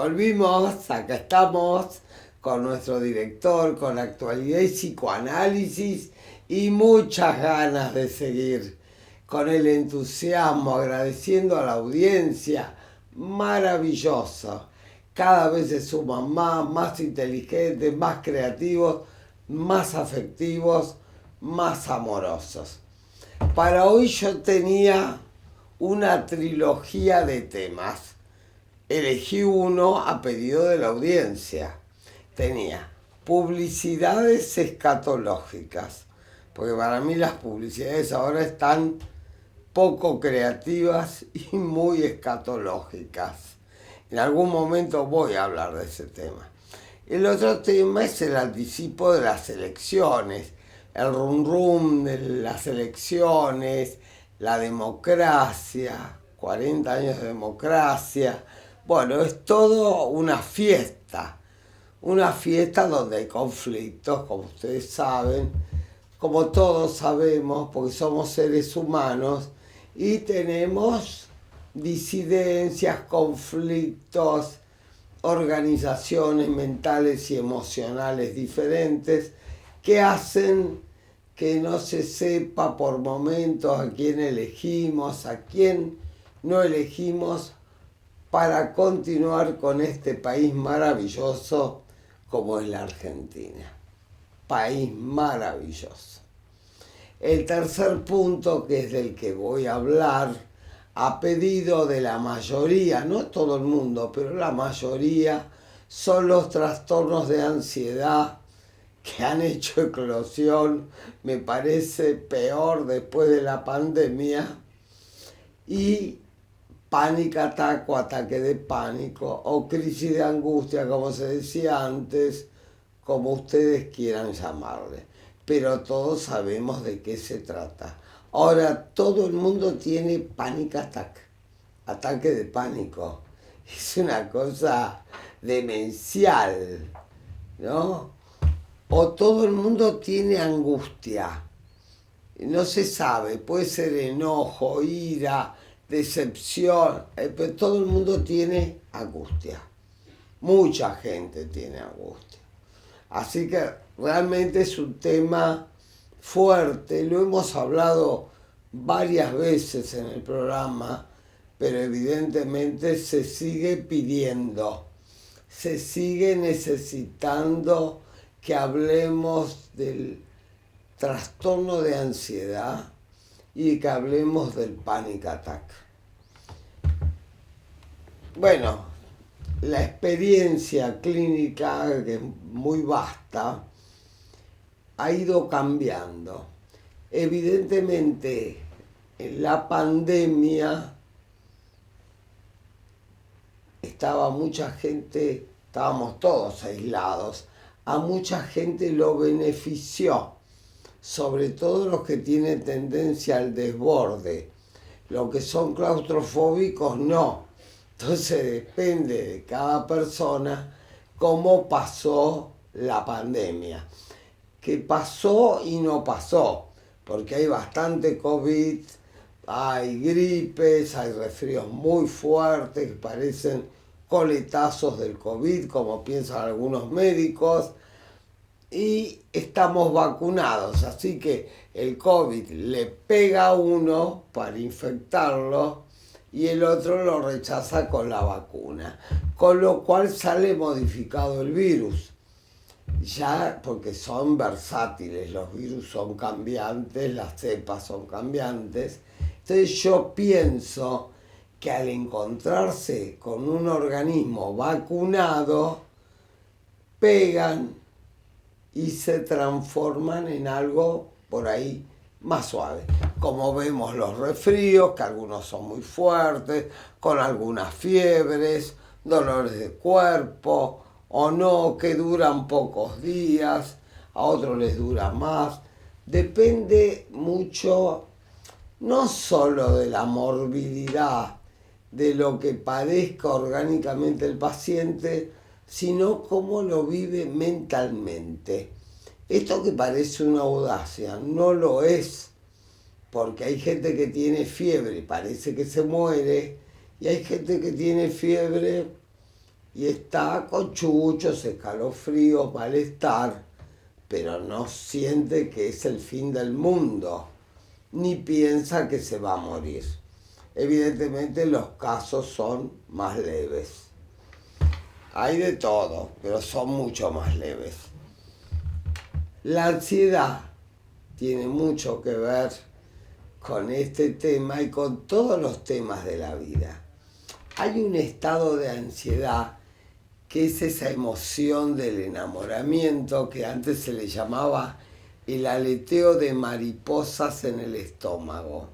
Volvimos, acá estamos con nuestro director, con actualidad y psicoanálisis y muchas ganas de seguir con el entusiasmo, agradeciendo a la audiencia, maravilloso. Cada vez se suman más inteligentes, más creativos, más afectivos, más amorosos. Para hoy yo tenía una trilogía de temas. Elegí uno a pedido de la audiencia. Tenía publicidades escatológicas, porque para mí las publicidades ahora están poco creativas y muy escatológicas. En algún momento voy a hablar de ese tema. El otro tema es el anticipo de las elecciones, el rum rum de las elecciones, la democracia, 40 años de democracia. Bueno, es todo una fiesta donde hay conflictos, como ustedes saben, como todos sabemos, porque somos seres humanos y tenemos disidencias, conflictos, organizaciones mentales y emocionales diferentes que hacen que no se sepa por momentos a quién elegimos, a quién no elegimos para continuar con este país maravilloso como es la Argentina. País maravilloso. El tercer punto, que es del que voy a hablar, a pedido de la mayoría, no todo el mundo, pero la mayoría, son los trastornos de ansiedad que han hecho eclosión, me parece peor después de la pandemia, y panic attack o ataque de pánico o crisis de angustia, como se decía antes, como ustedes quieran llamarle. Pero todos sabemos de qué se trata. Ahora todo el mundo tiene panic attack, ataque de pánico. Es una cosa demencial, ¿no? O todo el mundo tiene angustia. No se sabe, puede ser enojo, ira, decepción, pero todo el mundo tiene angustia. Mucha gente tiene angustia. Así que realmente es un tema fuerte, lo hemos hablado varias veces en el programa, pero evidentemente se sigue pidiendo, se sigue necesitando que hablemos del trastorno de ansiedad y que hablemos del panic attack. Bueno, la experiencia clínica, que es muy vasta, ha ido cambiando. Evidentemente, en la pandemia estaba mucha gente, estábamos todos aislados, a mucha gente lo benefició, sobre todo los que tienen tendencia al desborde. Los que son claustrofóbicos no. Entonces depende de cada persona cómo pasó la pandemia. Que pasó y no pasó, porque hay bastante COVID, hay gripes, hay resfríos muy fuertes que parecen coletazos del COVID, como piensan algunos médicos, y estamos vacunados, así que el COVID le pega a uno para infectarlo y el otro lo rechaza con la vacuna, con lo cual sale modificado el virus, ya porque son versátiles, los virus son cambiantes, las cepas son cambiantes. Entonces yo pienso que al encontrarse con un organismo vacunado, pegan y se transforman en algo por ahí más suave. Como vemos los resfríos, que algunos son muy fuertes, con algunas fiebres, dolores de cuerpo o no, que duran pocos días, a otros les dura más. Depende mucho, no solo de la morbilidad, de lo que padezca orgánicamente el paciente, sino cómo lo vive mentalmente. Esto que parece una audacia, no lo es, porque hay gente que tiene fiebre y parece que se muere, y hay gente que tiene fiebre y está con chuchos, escalofríos, malestar, pero no siente que es el fin del mundo, ni piensa que se va a morir. Evidentemente los casos son más leves. Hay de todo, pero son mucho más leves. La ansiedad tiene mucho que ver con este tema y con todos los temas de la vida. Hay un estado de ansiedad que es esa emoción del enamoramiento que antes se le llamaba el aleteo de mariposas en el estómago,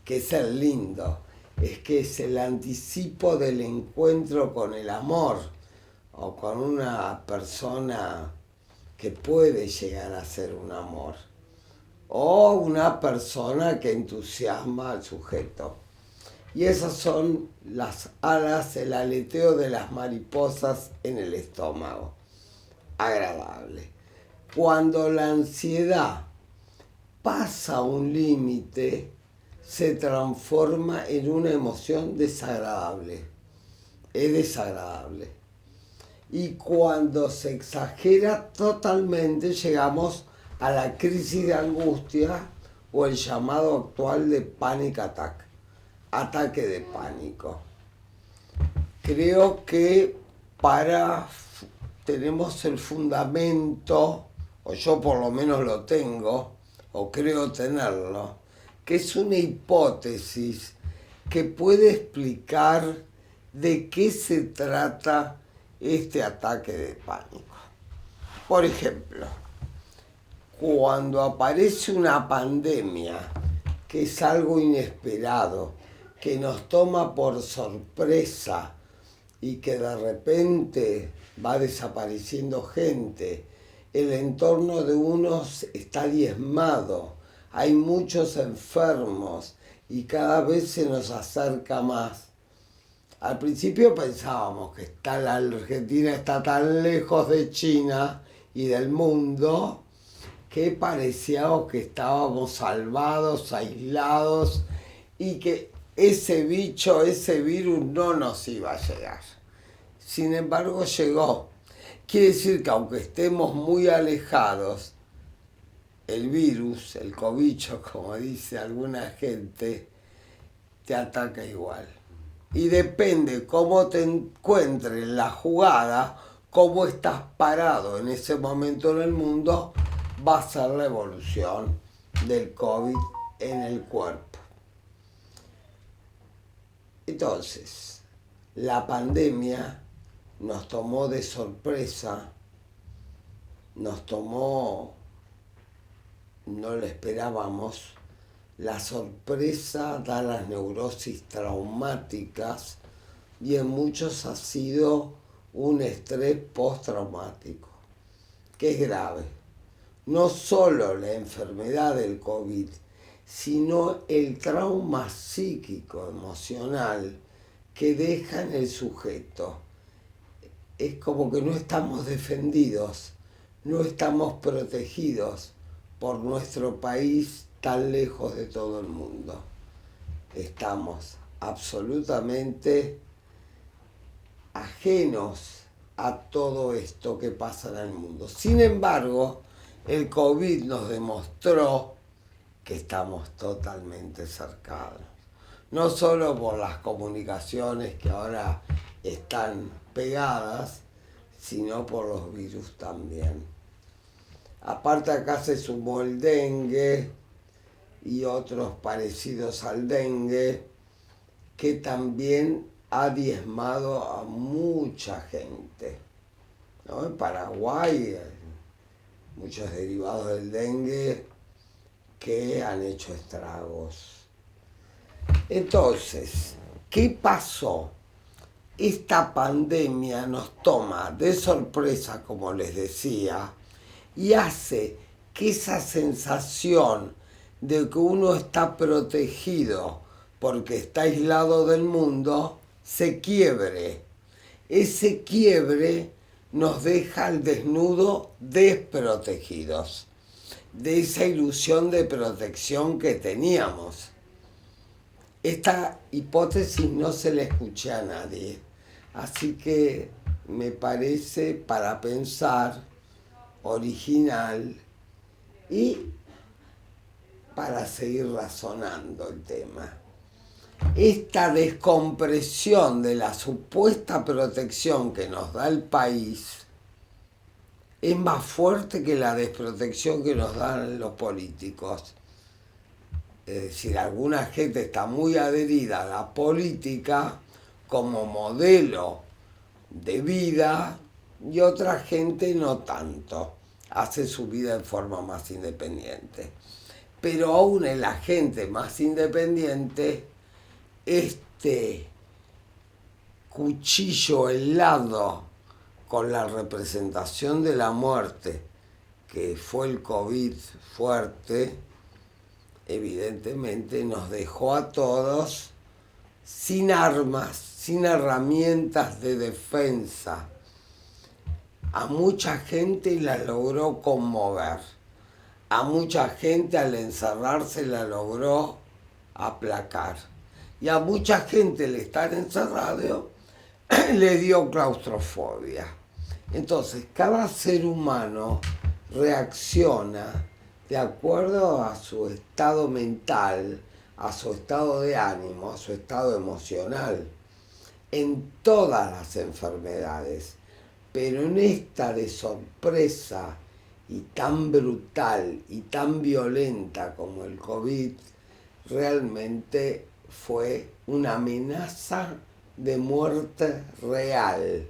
que es el lindo, es que es el anticipo del encuentro con el amor o con una persona que puede llegar a ser un amor o una persona que entusiasma al sujeto. Y esas son las alas, el aleteo de las mariposas en el estómago. Agradable. Cuando la ansiedad pasa un límite, se transforma en una emoción desagradable. Es desagradable. Y cuando se exagera totalmente, llegamos a la crisis de angustia o el llamado actual de panic attack. Ataque de pánico. Creo que tenemos el fundamento, o yo por lo menos lo tengo, o creo tenerlo, que es una hipótesis que puede explicar de qué se trata este ataque de pánico. Por ejemplo, cuando aparece una pandemia, que es algo inesperado, que nos toma por sorpresa y que de repente va desapareciendo gente, el entorno de unos está diezmado, hay muchos enfermos y cada vez se nos acerca más. Al principio pensábamos que la Argentina está tan lejos de China y del mundo que parecía que estábamos salvados, aislados y que ese bicho, ese virus no nos iba a llegar. Sin embargo, llegó. Quiere decir que aunque estemos muy alejados, el virus, el cobicho, como dice alguna gente, te ataca igual. Y depende cómo te encuentres en la jugada, cómo estás parado en ese momento en el mundo, va a ser la evolución del COVID en el cuerpo. Entonces, la pandemia nos tomó de sorpresa, no lo esperábamos. La sorpresa da las neurosis traumáticas y en muchos ha sido un estrés postraumático, que es grave. No solo la enfermedad del COVID, sino el trauma psíquico, emocional, que deja en el sujeto. Es como que no estamos defendidos, no estamos protegidos por nuestro país tan lejos de todo el mundo. Estamos absolutamente ajenos a todo esto que pasa en el mundo. Sin embargo, el COVID nos demostró que estamos totalmente cercanos. No solo por las comunicaciones que ahora están pegadas, sino por los virus también. Aparte acá se sumó el dengue y otros parecidos al dengue, que también ha diezmado a mucha gente, ¿no? En Paraguay, muchos derivados del dengue que han hecho estragos. Entonces, ¿qué pasó? Esta pandemia nos toma de sorpresa, como les decía, y hace que esa sensación de que uno está protegido porque está aislado del mundo se quiebre. Ese quiebre nos deja al desnudo desprotegidos de esa ilusión de protección que teníamos. Esta hipótesis no se la escuché a nadie, así que me parece, para pensar, original y para seguir razonando el tema. Esta descompresión de la supuesta protección que nos da el país es más fuerte que la desprotección que nos dan los políticos. Es decir, alguna gente está muy adherida a la política como modelo de vida y otra gente no tanto. Hace su vida en forma más independiente. Pero aún en la gente más independiente, este cuchillo helado con la representación de la muerte, que fue el COVID fuerte, evidentemente nos dejó a todos sin armas, sin herramientas de defensa. A mucha gente la logró conmover. A mucha gente al encerrarse la logró aplacar. Y a mucha gente al estar encerrado le dio claustrofobia. Entonces, cada ser humano reacciona de acuerdo a su estado mental, a su estado de ánimo, a su estado emocional, en todas las enfermedades. Pero en esta de sorpresa y tan brutal y tan violenta como el COVID, realmente fue una amenaza de muerte real.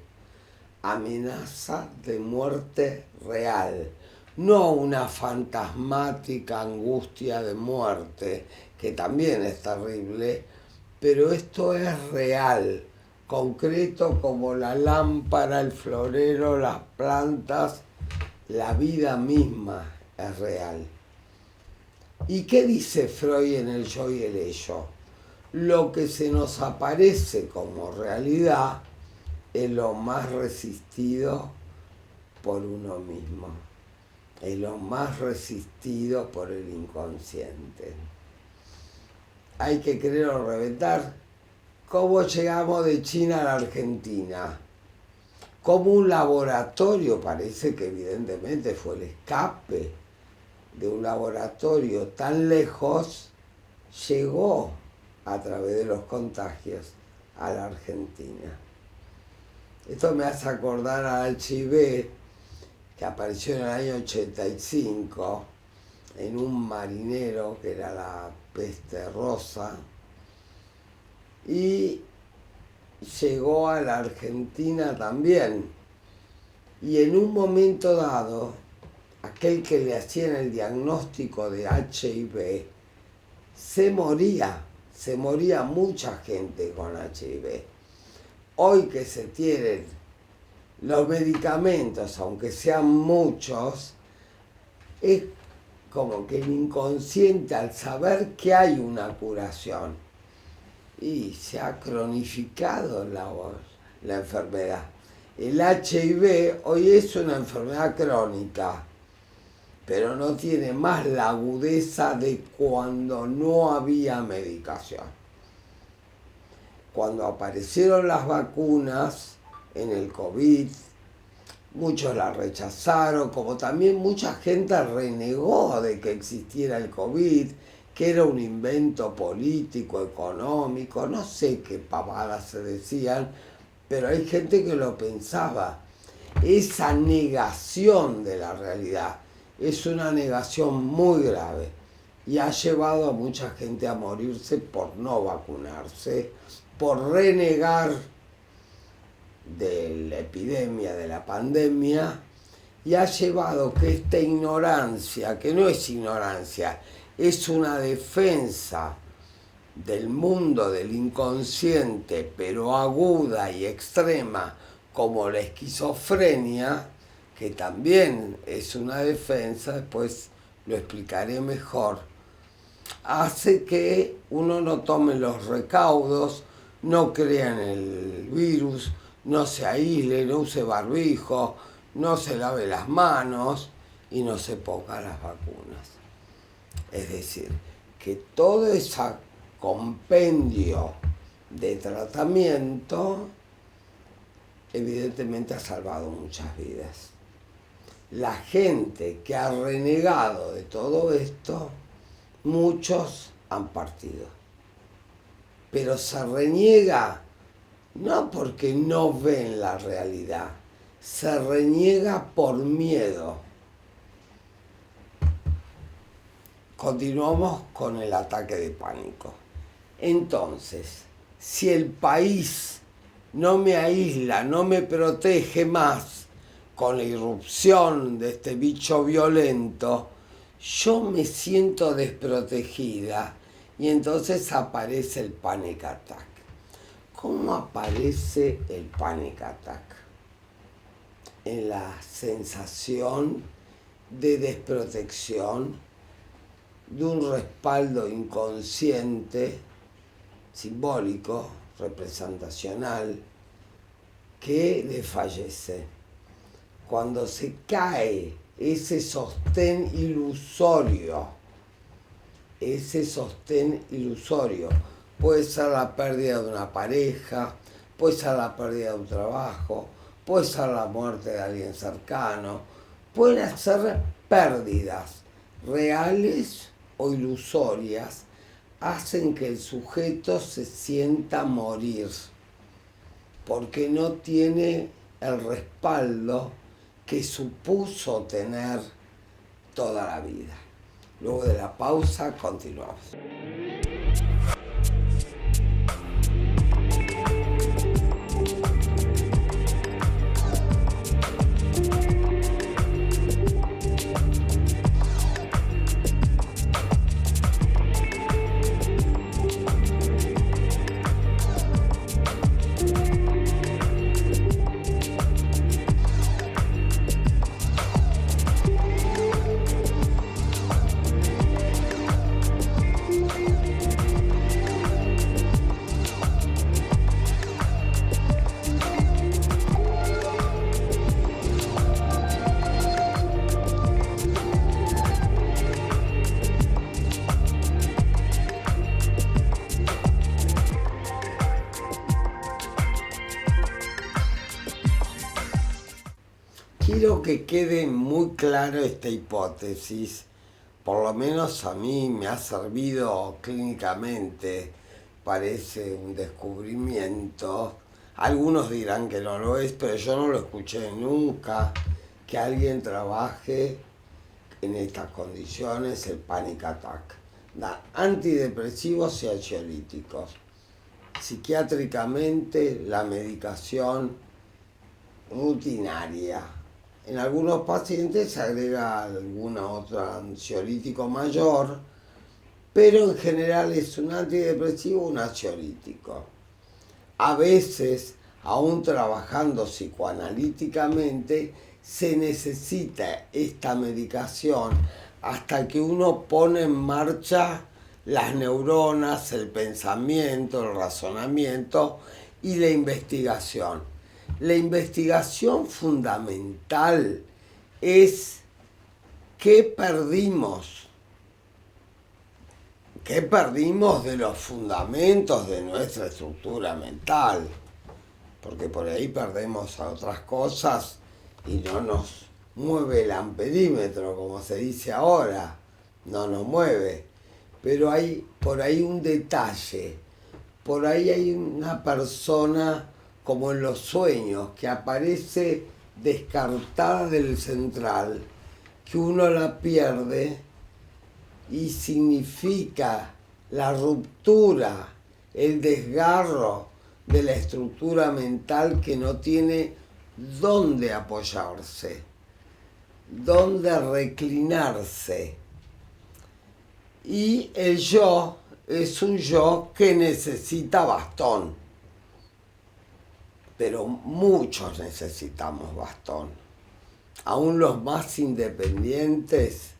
Amenaza de muerte real. No una fantasmática angustia de muerte, que también es terrible, pero esto es real, concreto como la lámpara, el florero, las plantas, la vida misma es real. ¿Y qué dice Freud en El yo y el ello? Lo que se nos aparece como realidad es lo más resistido por uno mismo, es lo más resistido por el inconsciente. Hay que creer o reventar. ¿Cómo llegamos de China a la Argentina? Como un laboratorio, parece que evidentemente fue el escape de un laboratorio tan lejos, llegó a través de los contagios a la Argentina. Esto me hace acordar al HIV, que apareció en el año 85 en un marinero que era la peste rosa y llegó a la Argentina también. Y en un momento dado, aquel que le hacían el diagnóstico de HIV se moría mucha gente con HIV. Hoy que se tienen los medicamentos, aunque sean muchos, es como que el inconsciente, al saber que hay una curación, y se ha cronificado la enfermedad. El HIV hoy es una enfermedad crónica, pero no tiene más la agudeza de cuando no había medicación. Cuando aparecieron las vacunas en el COVID, muchos la rechazaron, como también mucha gente renegó de que existiera el COVID, que era un invento político, económico, no sé qué pavadas se decían, pero hay gente que lo pensaba. Esa negación de la realidad es una negación muy grave y ha llevado a mucha gente a morirse por no vacunarse, por renegar de la epidemia, de la pandemia, y ha llevado que esta ignorancia, que no es ignorancia, es una defensa del mundo del inconsciente, pero aguda y extrema, como la esquizofrenia, que también es una defensa, después lo explicaré mejor, hace que uno no tome los recaudos, no crea en el virus, no se aísle, no use barbijo, no se lave las manos y no se ponga las vacunas. Es decir, que todo ese compendio de tratamiento evidentemente ha salvado muchas vidas. La gente que ha renegado de todo esto, muchos han partido. Pero se reniega no porque no ven la realidad, se reniega por miedo. Continuamos con el ataque de pánico. Entonces, si el país no me aísla, no me protege más con la irrupción de este bicho violento, yo me siento desprotegida y entonces aparece el panic attack. ¿Cómo aparece el panic attack? En la sensación de desprotección, de un respaldo inconsciente, simbólico, representacional, que desfallece. Cuando se cae ese sostén ilusorio, puede ser la pérdida de una pareja, puede ser la pérdida de un trabajo, puede ser la muerte de alguien cercano, pueden ser pérdidas reales o ilusorias, hacen que el sujeto se sienta morir, porque no tiene el respaldo que supuso tener toda la vida. Luego de la pausa, continuamos. Quiero que quede muy claro esta hipótesis, por lo menos a mí me ha servido clínicamente, parece un descubrimiento. Algunos dirán que no lo es, pero yo no lo escuché nunca, que alguien trabaje en estas condiciones el panic attack. Da antidepresivos y ansiolíticos. Psiquiátricamente la medicación rutinaria. En algunos pacientes se agrega algún otro ansiolítico mayor, pero en general es un antidepresivo o un ansiolítico. A veces, aún trabajando psicoanalíticamente, se necesita esta medicación hasta que uno pone en marcha las neuronas, el pensamiento, el razonamiento y la investigación. La investigación fundamental es qué perdimos de los fundamentos de nuestra estructura mental, porque por ahí perdemos a otras cosas y no nos mueve el amperímetro, como se dice ahora, no nos mueve, pero hay por ahí un detalle, por ahí hay una persona como en los sueños, que aparece descartada del central, que uno la pierde y significa la ruptura, el desgarro de la estructura mental que no tiene dónde apoyarse, dónde reclinarse. Y el yo es un yo que necesita bastón. Pero muchos necesitamos bastón. Aún los más independientes,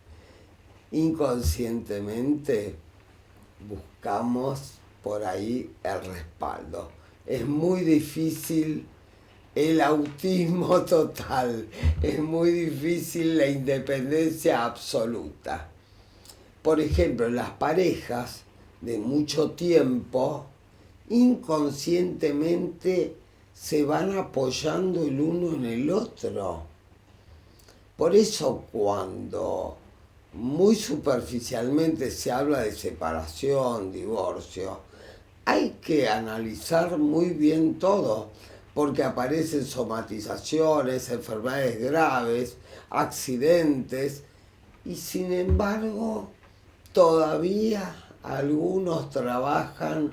inconscientemente buscamos por ahí el respaldo. Es muy difícil el autismo total, es muy difícil la independencia absoluta. Por ejemplo, las parejas de mucho tiempo, inconscientemente se van apoyando el uno en el otro. Por eso cuando muy superficialmente se habla de separación, divorcio, hay que analizar muy bien todo, porque aparecen somatizaciones, enfermedades graves, accidentes, y sin embargo todavía algunos trabajan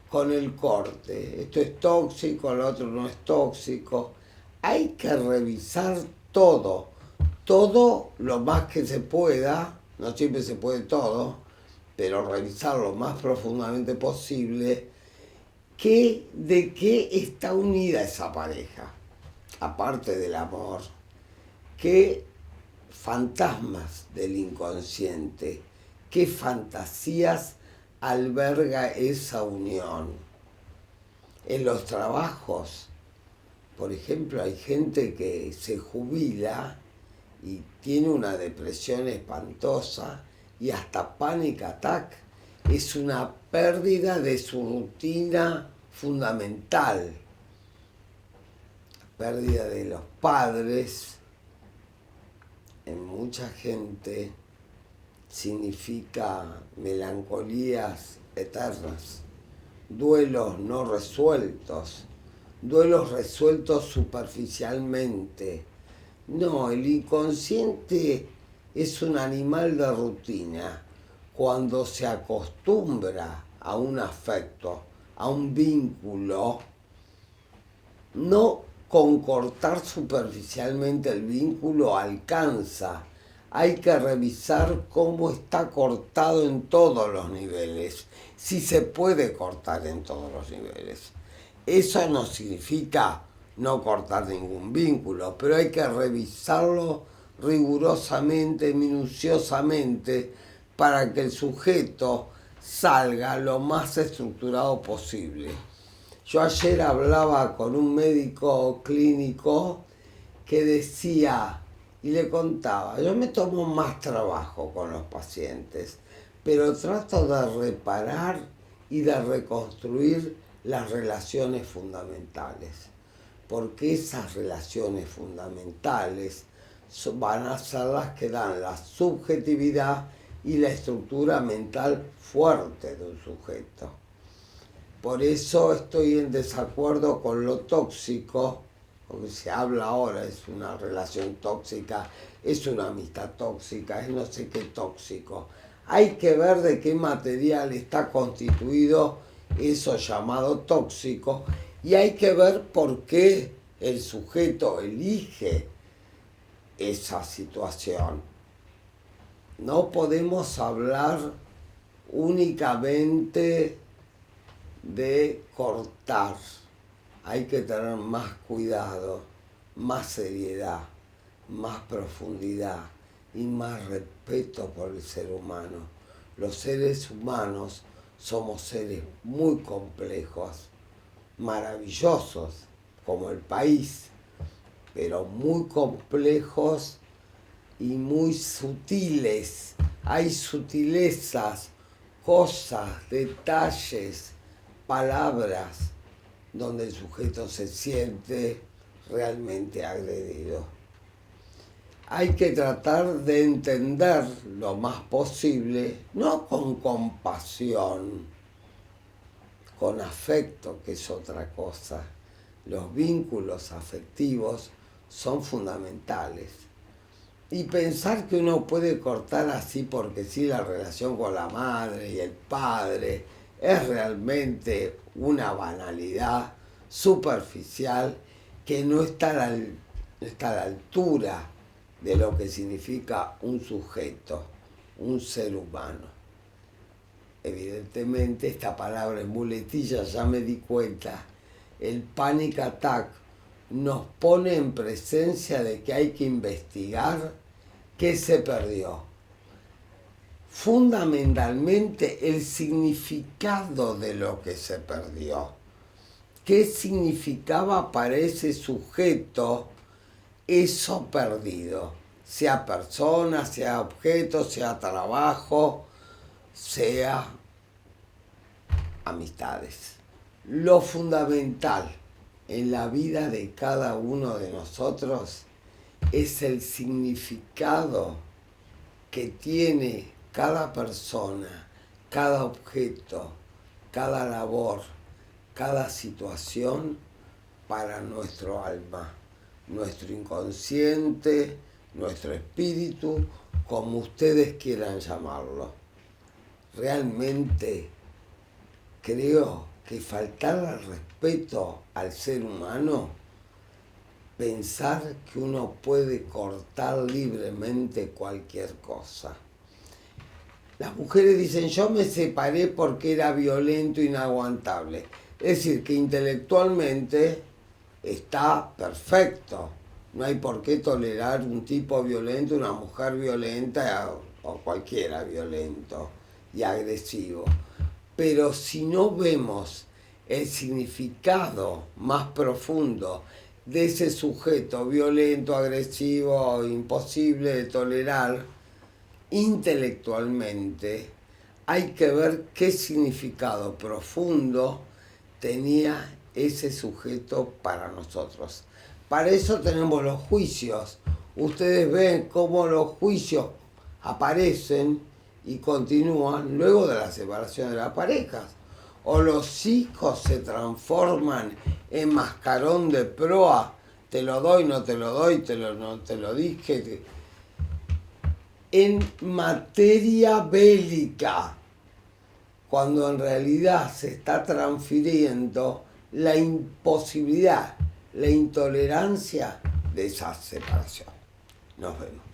con el corte. Esto es tóxico, lo otro no es tóxico. Hay que revisar todo, todo lo más que se pueda, no siempre se puede todo, pero revisar lo más profundamente posible de qué está unida esa pareja, aparte del amor, qué fantasmas del inconsciente, qué fantasías alberga esa unión. En los trabajos, por ejemplo, hay gente que se jubila y tiene una depresión espantosa y hasta panic attack. Es una pérdida de su rutina fundamental. La pérdida de los padres en mucha gente significa melancolías eternas, duelos no resueltos, duelos resueltos superficialmente. No, el inconsciente es un animal de rutina. Cuando se acostumbra a un afecto, a un vínculo, no con cortar superficialmente el vínculo alcanza. Hay que revisar cómo está cortado en todos los niveles, si se puede cortar en todos los niveles. Eso no significa no cortar ningún vínculo, pero hay que revisarlo rigurosamente, minuciosamente, para que el sujeto salga lo más estructurado posible. Yo ayer hablaba con un médico clínico que decía, y le contaba, yo me tomo más trabajo con los pacientes, pero trato de reparar y de reconstruir las relaciones fundamentales, porque esas relaciones fundamentales van a ser las que dan la subjetividad y la estructura mental fuerte de un sujeto. Por eso estoy en desacuerdo con lo tóxico, porque se habla ahora, es una relación tóxica, es una amistad tóxica, es no sé qué tóxico. Hay que ver de qué material está constituido eso llamado tóxico y hay que ver por qué el sujeto elige esa situación. No podemos hablar únicamente de cortar. Hay que tener más cuidado, más seriedad, más profundidad y más respeto por el ser humano. Los seres humanos somos seres muy complejos, maravillosos, como el país, pero muy complejos y muy sutiles. Hay sutilezas, cosas, detalles, palabras, donde el sujeto se siente realmente agredido. Hay que tratar de entender lo más posible, no con compasión, con afecto, que es otra cosa. Los vínculos afectivos son fundamentales. Y pensar que uno puede cortar así porque sí la relación con la madre y el padre es realmente una banalidad superficial que no está a la altura de lo que significa un sujeto, un ser humano. Evidentemente esta palabra en muletilla, ya me di cuenta, el panic attack nos pone en presencia de que hay que investigar qué se perdió. Fundamentalmente el significado de lo que se perdió. ¿Qué significaba para ese sujeto eso perdido? Sea persona, sea objeto, sea trabajo, sea amistades. Lo fundamental en la vida de cada uno de nosotros es el significado que tiene cada persona, cada objeto, cada labor, cada situación para nuestro alma, nuestro inconsciente, nuestro espíritu, como ustedes quieran llamarlo. Realmente creo que faltar al respeto al ser humano, pensar que uno puede cortar libremente cualquier cosa. Las mujeres dicen, yo me separé porque era violento, inaguantable. Es decir, que intelectualmente está perfecto. No hay por qué tolerar un tipo violento, una mujer violenta o cualquiera violento y agresivo. Pero si no vemos el significado más profundo de ese sujeto violento, agresivo, imposible de tolerar, intelectualmente, hay que ver qué significado profundo tenía ese sujeto para nosotros. Para eso tenemos los juicios. Ustedes ven cómo los juicios aparecen y continúan luego de la separación de las parejas. O los hijos se transforman en mascarón de proa, te lo doy, no te lo doy, no te lo dije, en materia bélica, cuando en realidad se está transfiriendo la imposibilidad, la intolerancia de esa separación. Nos vemos.